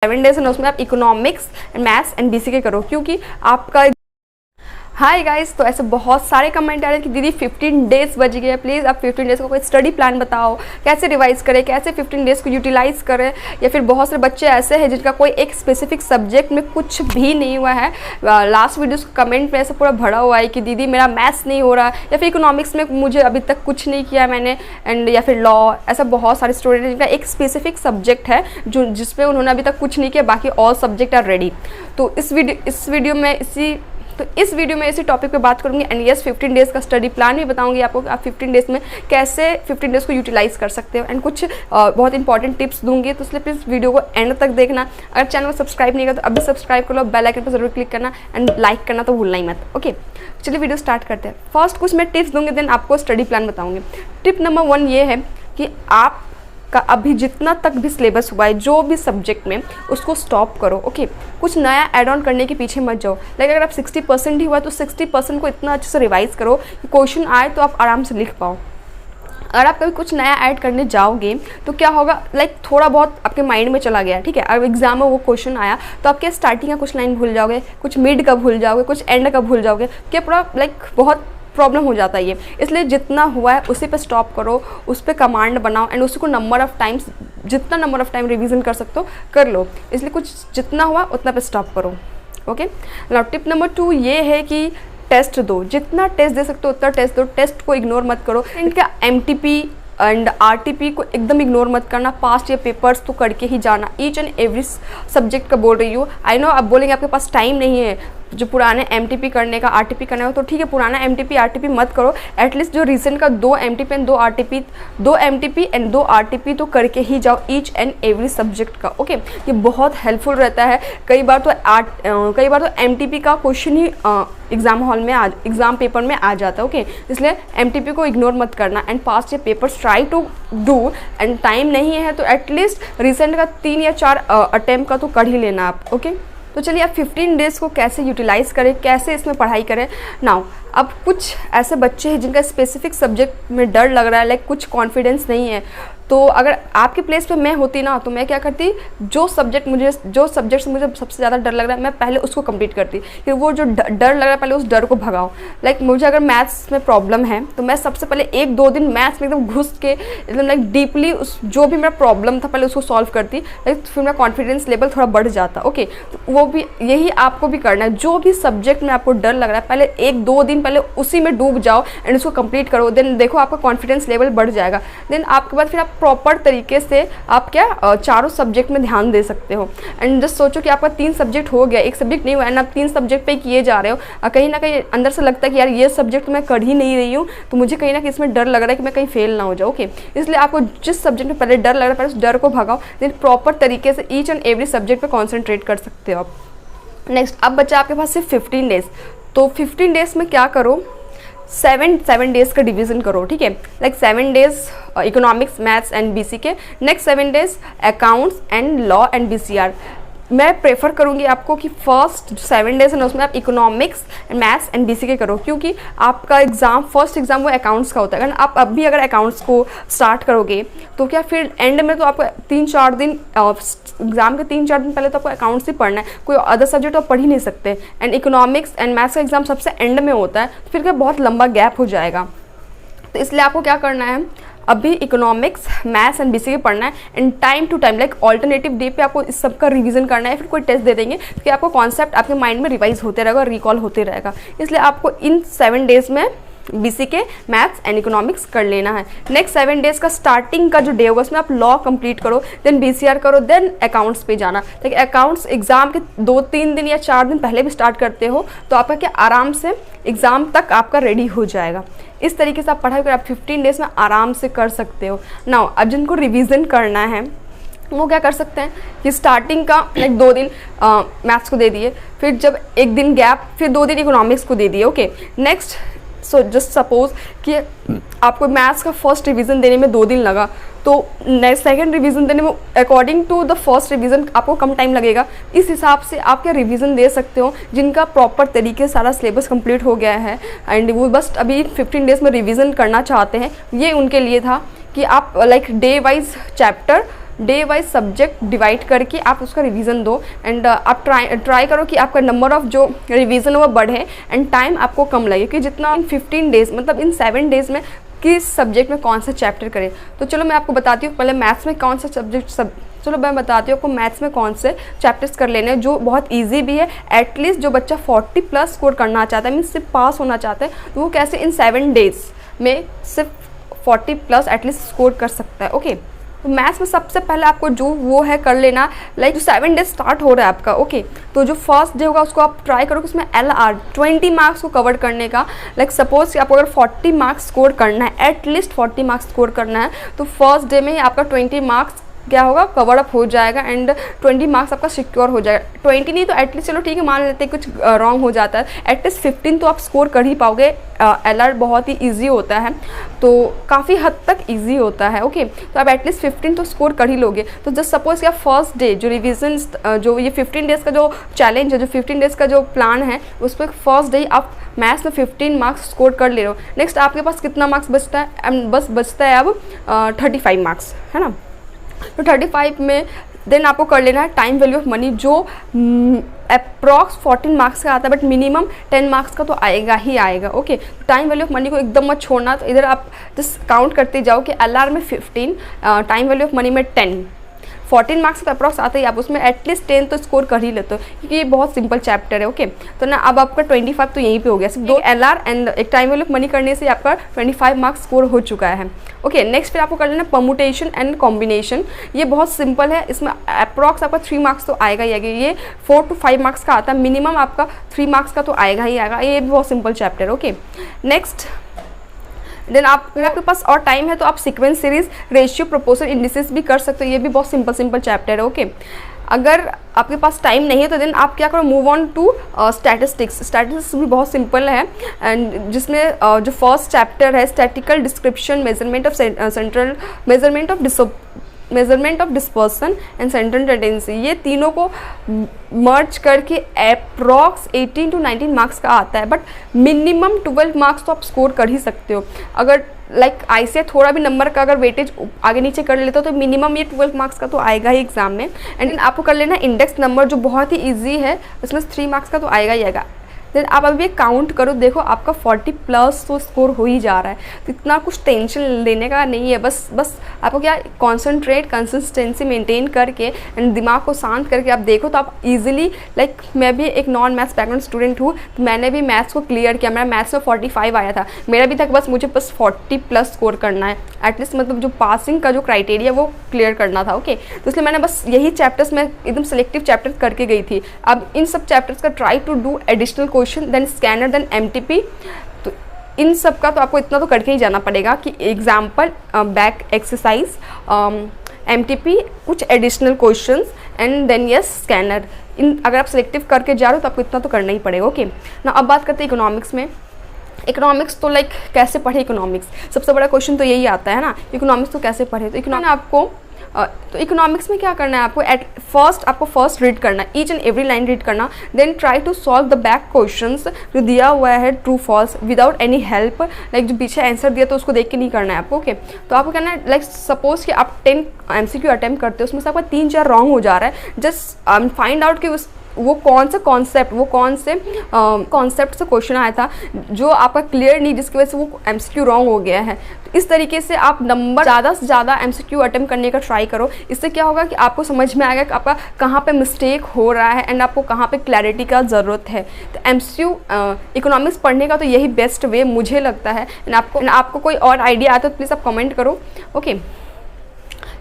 7 days है ना, उसमें आप इकोनॉमिक्स मैथ्स एंड बीसी के करो, क्योंकि आपका हाय गाइस। तो ऐसे बहुत सारे कमेंट आ रहे हैं कि दीदी 15 डेज बच गए, प्लीज़ आप 15 डेज़ का कोई स्टडी प्लान बताओ, कैसे रिवाइज करें, कैसे 15 डेज़ को यूटिलाइज़ करें। या फिर बहुत सारे बच्चे ऐसे हैं जिनका कोई एक स्पेसिफिक सब्जेक्ट में कुछ भी नहीं हुआ है। लास्ट वीडियोस कमेंट में ऐसा पूरा भरा हुआ है कि दीदी मेरा मैथ्स नहीं हो रहा, या फिर इकोनॉमिक्स में मुझे अभी तक कुछ नहीं किया मैंने, एंड या फिर लॉ। ऐसा बहुत सारे स्टूडेंट हैं जिनका एक स्पेसिफिक सब्जेक्ट है जो जिसमें उन्होंने अभी तक कुछ नहीं किया, बाकी ऑल सब्जेक्ट आर रेडी। तो इस वीडियो में इसी टॉपिक पे बात करूंगी। एंड यस 15 डेज़ का स्टडी प्लान भी बताऊंगी आपको कि आप 15 डेज़ में कैसे 15 डेज़ को यूटिलाइज़ कर सकते हो, एंड कुछ बहुत इंपॉर्टेंट टिप्स दूंगी। तो इसलिए प्लीज़ वीडियो को एंड तक देखना। अगर चैनल को सब्सक्राइब नहीं किया तो अभी सब्सक्राइब कर लो, बेल आइकन पर जरूर क्लिक करना, एंड लाइक करना तो भूलना ही मत। ओके, चलिए वीडियो स्टार्ट करते हैं। फर्स्ट कुछ मैं टिप्स दूंगी, देन आपको स्टडी प्लान बताऊँगी। टिप नंबर 1 ये है कि आप का अभी जितना तक भी सिलेबस हुआ है जो भी सब्जेक्ट में, उसको स्टॉप करो। ओके, कुछ नया ऐड ऑन करने के पीछे मत जाओ। लाइक अगर आप 60% ही हुआ तो 60% को इतना अच्छे से रिवाइज करो कि क्वेश्चन आए तो आप आराम से लिख पाओ। अगर आप कभी कुछ नया ऐड करने जाओगे तो क्या होगा, लाइक थोड़ा बहुत आपके माइंड में चला गया, ठीक है। अब एग्जाम में वो क्वेश्चन आया तो आप क्या स्टार्टिंग का कुछ लाइन भूल जाओगे, कुछ मिड का भूल जाओगे, कुछ एंड का भूल जाओगे, क्या पूरा लाइक बहुत प्रॉब्लम हो जाता है ये। इसलिए जितना हुआ है उसी पे स्टॉप करो, उस पर कमांड बनाओ, एंड उसको जितना नंबर ऑफ टाइम रिवीजन कर सकते हो कर लो। इसलिए कुछ जितना हुआ उतना पे स्टॉप करो। ओके, नाउ टिप नंबर 2 ये है कि टेस्ट दो, जितना टेस्ट दे सकते हो उतना टेस्ट दो। टेस्ट को इग्नोर मत करो। इनका MTP एंड RTP को एकदम इग्नोर मत करना। पास्ट ईयर पेपर्स तो करके ही जाना, ईच एंड एवरी सब्जेक्ट का बोल रही हूँ। आई नो आप बोलेंगे आपके पास टाइम नहीं है जो पुराने MTP करने का, RTP करने का, तो ठीक है पुराना MTP RTP मत करो। एटलीस्ट जो रिसेंट का 2 MTP एंड 2 RTP तो करके ही जाओ ईच एंड एवरी सब्जेक्ट का। ओके, ये बहुत हेल्पफुल रहता है। कई बार तो MTP का क्वेश्चन ही एग्जाम पेपर में आ जाता है। ओके, इसलिए MTP को इग्नोर मत करना, and past year papers try to do. And time नहीं है तो एटलीस्ट रिसेंट का 3 या 4 अटेम्प्ट का तो कर ही लेना आप। ओके, तो चलिए आप 15 डेज़ को कैसे यूटिलाइज़ करें, कैसे इसमें पढ़ाई करें। नाउ अब कुछ ऐसे बच्चे हैं जिनका स्पेसिफिक सब्जेक्ट में डर लग रहा है, लाइक कुछ कॉन्फिडेंस नहीं है। तो अगर आपके प्लेस पे मैं होती ना तो मैं क्या करती, जो सब्जेक्ट से मुझे सबसे ज़्यादा डर लग रहा है मैं पहले उसको कंप्लीट करती। फिर वो जो डर लग रहा है पहले उस डर को भगाओ। लाइक मुझे अगर मैथ्स में प्रॉब्लम है तो मैं सबसे पहले 1-2 दिन मैथ्स में एकदम घुस के एकदम लाइक डीपली उस जो भी मेरा प्रॉब्लम था पहले उसको सॉल्व करती। लाइक फिर मेरा कॉन्फिडेंस लेवल थोड़ा बढ़ जाता। ओके, तो वो भी यही आपको भी करना है। जो भी सब्जेक्ट में आपको डर लग रहा है पहले 1-2 दिन पहले उसी में डूब जाओ एंड उसको कंप्लीट करो। देन देखो आपका कॉन्फिडेंस लेवल बढ़ जाएगा। देन आपके बाद फिर आप प्रॉपर तरीके से आप क्या चारों सब्जेक्ट में ध्यान दे सकते हो। एंड जस्ट सोचो कि आपका 3 सब्जेक्ट हो गया, 1 सब्जेक्ट नहीं हुआ, एंड आप 3 सब्जेक्ट पे किए जा रहे हो। कहीं ना कहीं अंदर से लगता है कि यार ये सब्जेक्ट मैं कर ही नहीं रही हूँ, तो मुझे कहीं ना कहीं इसमें डर लग रहा है कि मैं कहीं फेल ना हो जाऊँ। ओके, इसलिए आपको जिस सब्जेक्ट में पहले डर लग रहा है पहले उस डर को भगाओ। देन प्रॉपर तरीके से ईच एंड एवरी सब्जेक्ट पर कॉन्सेंट्रेट कर सकते हो आप। नेक्स्ट, अब बचा आपके पास सिर्फ 15 डेज़। तो 15 डेज़ में क्या करो, 7 डेज़ का डिवीज़न करो। ठीक है, like 7 days economics maths and BC के, next 7 days accounts and law and BCR। मैं प्रेफर करूँगी आपको कि फर्स्ट 7 डेज़ है ना उसमें आप इकोनॉमिक्स मैथ्स एंड BC के करो, क्योंकि आपका फर्स्ट एग्ज़ाम वो अकाउंट्स का होता है। आप अभी अगर अकाउंट्स को स्टार्ट करोगे तो क्या फिर एंड में तो आपको 3-4 दिन एग्ज़ाम के 3-4 दिन पहले तो आपको अकाउंट्स ही पढ़ना है, कोई अदर सब्जेक्ट आप पढ़ ही नहीं सकते। एंड इकोनॉमिक्स एंड मैथ्स का एग्ज़ाम सबसे एंड में होता है, तो फिर क्या बहुत लंबा गैप हो जाएगा। तो इसलिए आपको क्या करना है, अभी इकोनॉमिक्स मैथ्स एंड BC के पढ़ना है, and time to time like alternative day पे आपको इस सब का रिवीजन करना है। फिर कोई टेस्ट दे देंगे कि आपको कॉन्सेप्ट आपके माइंड में रिवाइज होते रहेगा और रिकॉल होते रहेगा। इसलिए आपको इन 7 डेज़ में BC के मैथ्स एंड इकोनॉमिक्स कर लेना है। नेक्स्ट 7 डेज़ का स्टार्टिंग का जो डे होगा उसमें आप लॉ कंप्लीट करो, देन BCR करो, देन अकाउंट्स पे जाना। ताकि अकाउंट्स एग्जाम के 2-3 दिन या 4 दिन पहले भी स्टार्ट करते हो तो आपका क्या आराम से एग्ज़ाम तक आपका रेडी हो जाएगा। इस तरीके से आप पढ़ाई कर आप 15 डेज़ में आराम से कर सकते हो। नाउ अब जिनको रिवीजन करना है वो क्या कर सकते हैं कि स्टार्टिंग का लाइक 2 दिन मैथ्स को दे दिए, फिर जब 1 दिन गैप, फिर 2 दिन इकोनॉमिक्स को दे दिए। Okay, next so just suppose कि आपको मैथ्स का फर्स्ट रिवीजन देने में 2 दिन लगा, तो नेक्स्ट सेकंड रिवीजन देने में according to the first revision आपको कम टाइम लगेगा। इस हिसाब से आप क्या रिवीजन दे सकते हो जिनका प्रॉपर तरीके से सारा सिलेबस कंप्लीट हो गया है एंड वो बस अभी 15 डेज़ में रिवीजन करना चाहते हैं। ये उनके लिए था कि आप like day wise chapter day wise subject divide करके आप उसका रिवीजन दो एंड आप ट्राई करो कि आपका नंबर ऑफ जो रिवीजन है वो बढ़े एंड टाइम आपको कम लगे, कि जितना इन 15 डेज मतलब इन 7 डेज़ में किस सब्जेक्ट में कौन सा चैप्टर करें। तो चलो मैं आपको बताती हूँ पहले मैथ्स में कौन सा चलो मैं बताती हूँ आपको मैथ्स में कौन से चैप्टर्स कर लेने हैं जो बहुत इजी भी है। एटलीस्ट जो बच्चा 40+ स्कोर करना चाहता है, मीन्स सिर्फ पास होना चाहता है, तो वो कैसे इन 7 डेज़ में सिर्फ 40+ एटलीस्ट स्कोर कर सकता है। ओके, तो मैथ्स में सबसे पहले आपको जो वो है कर लेना, लाइक जो 7 डेज स्टार्ट हो रहा है आपका। ओके, तो जो फर्स्ट डे होगा उसको आप ट्राई करो कि उसमें LR 20 मार्क्स को कवर करने का। लाइक सपोज कि आपको अगर 40 मार्क्स स्कोर करना है, एटलीस्ट 40 मार्क्स स्कोर करना है, तो फर्स्ट डे में ही आपका 20 मार्क्स क्या होगा, कवर अप हो जाएगा एंड 20 मार्क्स आपका सिक्योर हो जाएगा। 20 नहीं तो एटलीस्ट चलो ठीक है मान लेते हैं कुछ रॉन्ग हो जाता है, एटलीस्ट 15 तो आप स्कोर कर ही पाओगे। LR बहुत ही इजी होता है, तो काफ़ी हद तक इजी होता है। ओके, तो आप एटलीस्ट 15 तो स्कोर कर ही लोगे। तो जस्ट सपोज कि आप फर्स्ट डे जो रिविजन जो ये 15 डेज़ का जो चैलेंज है, जो 15 डेज़ का जो प्लान है, उस पर फर्स्ट डे आप मैथ्स में 15 मार्क्स स्कोर कर ले रहे हो। नेक्स्ट आपके पास कितना मार्क्स बचता है, बस बचता है अब 35 मार्क्स, है ना। तो 35 में देन आपको कर लेना है टाइम वैल्यू ऑफ मनी, जो अप्रॉक्स 14 मार्क्स का आता है, बट मिनिमम 10 मार्क्स का तो आएगा ही आएगा। Okay, time value of money को एकदम मत छोड़ना। तो इधर आप जस्ट काउंट करते जाओ कि LR में 15, टाइम वैल्यू ऑफ मनी में 10, 14 मार्क्स का अप्रॉक्स आता है, आप उसमें एटलीस्ट 10 तो स्कोर कर ही लेते हो, क्योंकि ये बहुत सिंपल चैप्टर है। ओके, तो ना अब आपका 25 तो यहीं पे हो गया, सिर्फ 2 LR एंड एक टाइम वैल्यू ऑफ मनी करने से आपका 25 मार्क्स स्कोर हो चुका है। ओके, नेक्स्ट फिर आपको कर लेना परमुटेशन एंड कॉम्बिनेशन। ये बहुत सिंपल है, इसमें अप्रॉक्स आपका 3 मार्क्स तो आएगा ही आएगा। ये 4 to 5 मार्क्स का आता है, मिनिमम आपका 3 मार्क्स का तो आएगा ही आएगा। ये भी बहुत सिंपल चैप्टर है। ओके, नेक्स्ट देन आपके पास और टाइम है तो आप sequence series, ratio, proportion, indices भी कर सकते हो। ये भी बहुत सिंपल चैप्टर है। ओके, अगर आपके पास टाइम नहीं है तो देन आप क्या करो, move on to statistics. Statistics भी बहुत सिंपल है एंड जिसमें जो फर्स्ट चैप्टर है statical description, measurement of central, measurement of dispersion and central tendency, ये तीनों को मर्ज करके अप्रॉक्स 18 to 19 मार्क्स का आता है, बट मिनिमम 12 मार्क्स तो आप स्कोर कर ही सकते हो। अगर लाइक ऐसे थोड़ा भी नंबर का अगर वेटेज आगे नीचे कर लेते हो तो मिनिमम ये 12 मार्क्स का तो आएगा ही एग्जाम में। एंड आपको कर लेना इंडेक्स नंबर, जो बहुत ही ईजी है, इसमें 3 मार्क्स का तो आएगा ही आएगा। देन आप अभी काउंट करो, देखो आपका 40+ तो स्कोर हो ही जा रहा है, तो इतना कुछ टेंशन लेने का नहीं है। बस आपको क्या कंसंट्रेट, कंसिस्टेंसी मेंटेन करके एंड दिमाग को शांत करके आप देखो तो आप इजीली, लाइक मैं भी एक नॉन मैथ्स बैकग्राउंड स्टूडेंट हूँ, तो मैंने भी मैथ्स को क्लियर किया। मेरा मैथ्स में 45 आया था, मेरा भी था कि मुझे बस 40+ स्कोर करना है एटलीस्ट, मतलब जो पासिंग का जो क्राइटेरिया वो क्लियर करना था। ओके, तो इसलिए मैंने बस यही चैप्टर्स में एकदम सेलेक्टिव चैप्टर करके गई थी। अब इन सब चैप्टर्स का try to do additional question, then scanner, then MTP। तो इन सब का तो आपको इतना तो करके ही जाना पड़ेगा कि एग्जाम्पल, बैक एक्सरसाइज, MTP, कुछ additional questions and then yes scanner. इन अगर आप सिलेक्टिव करके जा रहे हो तो आपको इतना तो करना ही पड़ेगा। ओके ना, अब बात करते हैं इकोनॉमिक्स में। इकोनॉमिक्स तो लाइक कैसे पढ़े इकोनॉमिक्स, सबसे बड़ा क्वेश्चन तो यही आता है ना, इकोनॉमिक्स तो कैसे पढ़े। तो इकोनॉमिक्स आपको तो इकोनॉमिक्स में क्या करना है आपको, आपको फर्स्ट रीड करना है, each and every line read करना, then try to solve the back questions जो दिया हुआ है true false without any help. Like जो पीछे आंसर दिया तो उसको देख के नहीं करना है आपको। ओके, तो आपको कहना है लाइक सपोज कि आप 10 MCQ अटैम्प्ट करते हो, उसमें से आपका 3-4 रॉन्ग हो जा रहा है, जस्ट फाइंड आउट कि वो कौन से कॉन्सेप्ट से क्वेश्चन आया था जो आपका क्लियर नहीं, जिसकी वजह से वो MCQ रॉन्ग हो गया है। तो इस तरीके से आप नंबर ज़्यादा से ज़्यादा MCQ अटेम्प्ट करने का ट्राई करो। इससे क्या होगा कि आपको समझ में आएगा कि आपका कहाँ पे मिस्टेक हो रहा है एंड आपको कहाँ पे क्लैरिटी का ज़रूरत है। तो MCQ इकोनॉमिक्स पढ़ने का तो यही बेस्ट वे मुझे लगता है। एंड आपको कोई और आइडिया आता है तो प्लीज़ आप कमेंट करो। ओके,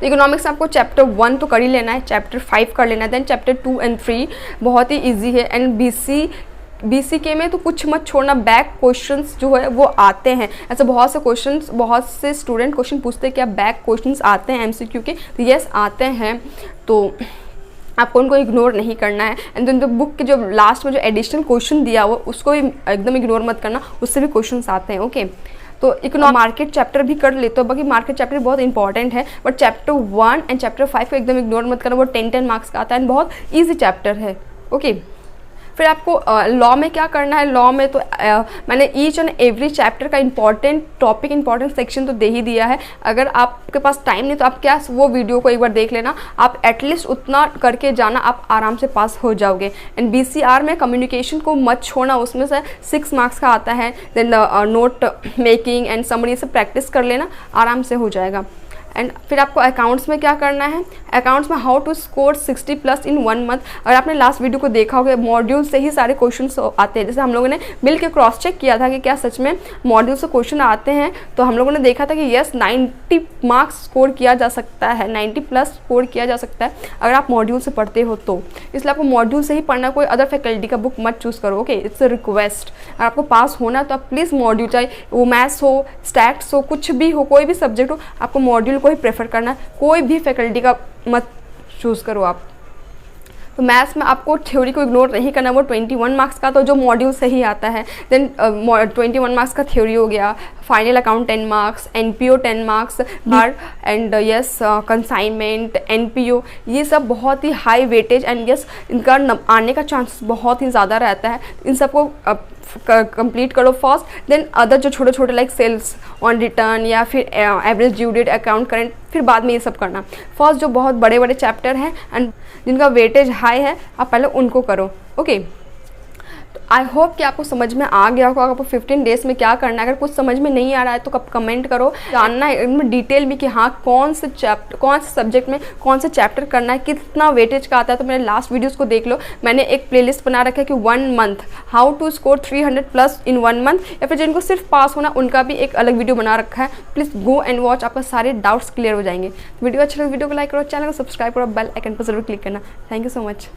तो इकोनॉमिक्स में आपको चैप्टर 1 तो कर ही लेना है, चैप्टर 5 कर लेना है, देन चैप्टर 2 and 3 बहुत ही इजी है। एंड BCK में तो कुछ मत छोड़ना, बैक क्वेश्चंस जो है वो आते हैं। ऐसे बहुत से स्टूडेंट क्वेश्चन पूछते हैं क्या बैक क्वेश्चंस आते हैं MCQ के, तो यस आते हैं, तो आपको उनको इग्नोर नहीं करना है। एंड देन द बुक के जो लास्ट में जो एडिशनल क्वेश्चन दिया हुआ उसको भी एकदम इग्नोर मत करना, उससे भी क्वेश्चन आते हैं। ओके, तो इकोनॉमिक मार्केट चैप्टर भी कर लेते हो, बाकी मार्केट चैप्टर बहुत इंपॉर्टेंट है, बट चैप्टर 1 एंड चैप्टर 5 को एकदम इग्नोर मत करना, वो 10 मार्क्स का आता है एंड बहुत ईजी चैप्टर है। ओके, फिर आपको लॉ में क्या करना है, लॉ में तो मैंने ईच एंड एवरी चैप्टर का इंपॉर्टेंट टॉपिक, इंपॉर्टेंट सेक्शन तो दे ही दिया है। अगर आपके पास टाइम नहीं तो आप क्या वो वीडियो को एक बार देख लेना, आप एटलीस्ट उतना करके जाना, आप आराम से पास हो जाओगे। एंड BCR में कम्युनिकेशन को मत छोड़ना, उसमें से 6 मार्क्स का आता है। Then note making and summary से प्रैक्टिस कर लेना, आराम से हो जाएगा। एंड फिर आपको अकाउंट्स में क्या करना है, अकाउंट्स में how to score 60+ in 1 month. अगर आपने लास्ट वीडियो को देखा होगा, मॉड्यूल से ही सारे क्वेश्चंस आते हैं। जैसे हम लोगों ने मिल के क्रॉस चेक किया था कि क्या सच में मॉड्यूल से क्वेश्चन आते हैं, तो हम लोगों ने देखा था कि यस 90 मार्क्स स्कोर किया जा सकता है, 90+ स्कोर किया जा सकता है अगर आप मॉड्यूल से पढ़ते हो तो। इसलिए आपको मॉड्यूल से ही पढ़ना, कोई अदर फैकल्टी का बुक मत चूज़ करो। Okay, it's a request. अगर आपको पास होना तो आप प्लीज़ मॉड्यूल, चाहे वो मैथ्स हो, स्टैट्स हो, कुछ भी हो, कोई भी सब्जेक्ट हो, आपको मॉड्यूल को ही प्रेफर करना है। कोई भी फैकल्टी का मत चूज़ करो आप। तो मैथ्स में आपको थ्योरी को इग्नोर नहीं करना, वो 21 मार्क्स का तो जो मॉड्यूल से ही आता है। देन 21 मार्क्स का थ्योरी हो गया, final account 10 marks, NPO 10 marks, and yes consignment, NPO, ये सब बहुत ही हाई वेटेज एंड यस इनका आने का चांस बहुत ही ज़्यादा रहता है। इन सबको कंप्लीट करो फर्स्ट, देन अदर जो छोटे छोटे लाइक सेल्स ऑन रिटर्न या फिर average due date, account current, फिर बाद में ये सब करना। फर्स्ट जो बहुत बड़े बड़े चैप्टर हैं एंड जिनका वेटेज हाई है, आप पहले उनको करो। ओके, आई होप कि आपको समझ में आ गया होगा आपको 15 डेज में क्या करना है। अगर कुछ समझ में नहीं आ रहा है तो कमेंट करो, जानना है इनमें डिटेल भी कि हाँ कौन से सब्जेक्ट में कौन से चैप्टर करना है, कितना वेटेज का आता है। तो मेरे लास्ट वीडियोस को देख लो, मैंने एक प्लेलिस्ट बना रखा है कि 1 month how to score 300+ in 1 month, या फिर जिनको सिर्फ पास होना उनका भी एक अलग वीडियो बना रखा है। प्लीज़ गो एंड वॉच, आपका सारे डाउट्स क्लियर हो जाएंगे। वीडियो अच्छा लगे वीडियो को लाइक करो, चैनल को सब्सक्राइब करो, बेल आइकन पर जरूर क्लिक करना। Thank you so much.